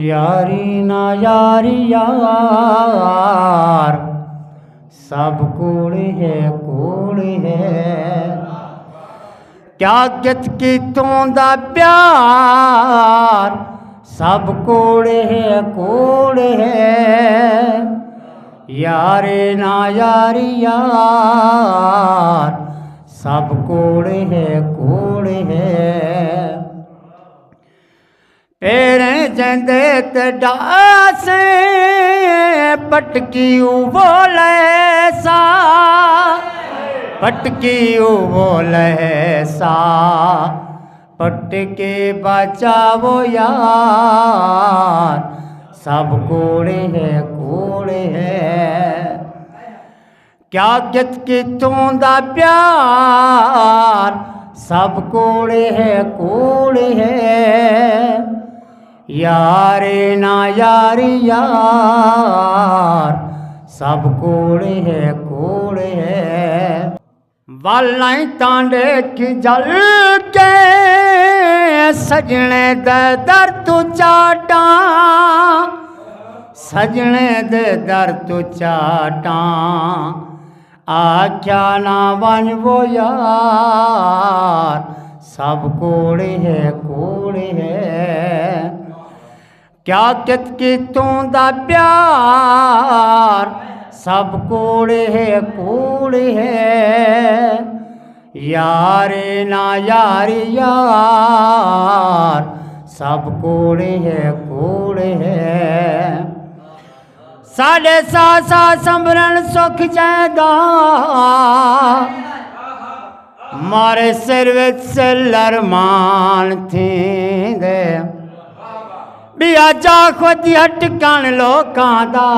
यारी ना यारी यार, सब कूड़ है कूड़ है। क्या कित की तोंदा प्यार, सब कूड़ है कूड़ है। यारे ना यारी यार, सब कूड़ है कूड़ है। पेरे जंदे ते डासे पटकी बोले सा, पटकी बोले सा। पटके बचावो यार, सब कूड़े है कूड़े है। क्या कित की तोंदा प्यार, सब कूड़े है कूड़े है। यारे ना यारी यार, सब कूड़े है कूड़े है। वालाई तांडे की जल के सजने दे दर तू चाटा, सजने दे दर तू चाटा। आख्या ना वन वो यार, सब कूड़े है कूड़े है। क्या कित की तोंदा प्यार, सब कूड़े है कूड़े है। यारे ना यारी यार, सब कूड़े है कूड़े है। साढ़े सासा संभरण सुख जाएगा, मारे सिर विच लरमान थी दे। बियाजा खुद हटकन लोकां दा,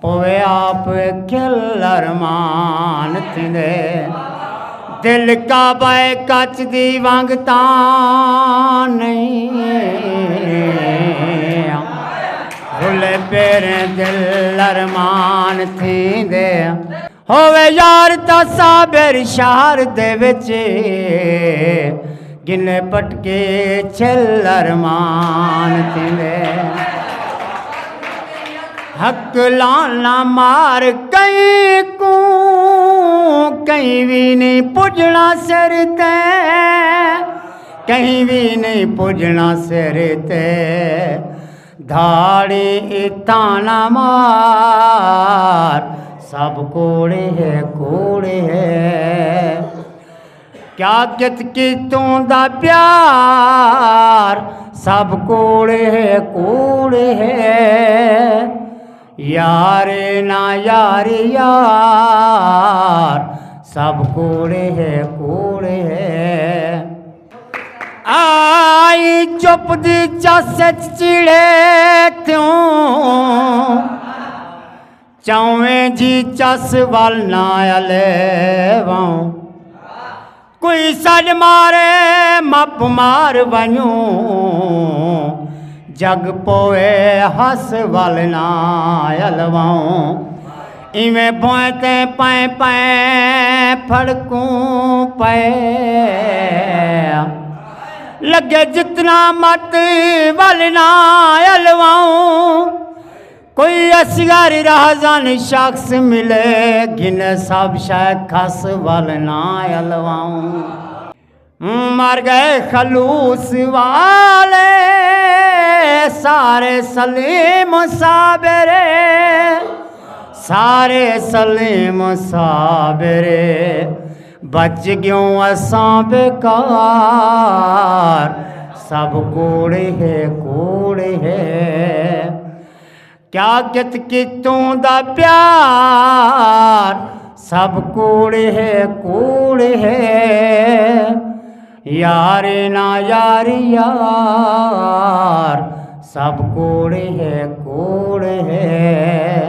पवे आप खिलरमान थिंदे। दिल का बाए कच दी वंगता नहीं, रुले पेरे दिल अरमान थिंदे। होवे यार ता साबिर शहर दे विच, गिने पटके छलरमान थिंदे। हक लाना मार कई को, कहीं भी नहीं पुजना सिर ते, कहीं भी नहीं पुजना सिर ते। धाड़ी ताना मार, सब कूड़े है कूड़े है। क्या कित की तोंदा प्यार, सब कूड़े है कूड़े है। यारे ना यारी यार, सब कूड़े है कूड़े है। आई चुप दी चस चिड़े त्यों, चौवें जी चस वल ना अलेवां। कोई सज मारे मप मार वञू, जग पोए हस वल ना अलवाऊं। इवें पोएते पैं पैं फड़कूं पै, लगे जितना मत वल ना अलवाऊं। कोई असगर राहजान शख्स मिले, गिने सब शाय खस वल ना अलवाऊं। मर गए खलूस वाले सारे सलीम साबरे, सारे सलीम साबरे। बच ग्यों असां बेकार, सब कूड़े है कूड़े है। क्या कित की तोंदा प्यार, सब कूड़े है कूड़े है। यारे ना यारी यार, सब कूड़े है कूड़े है।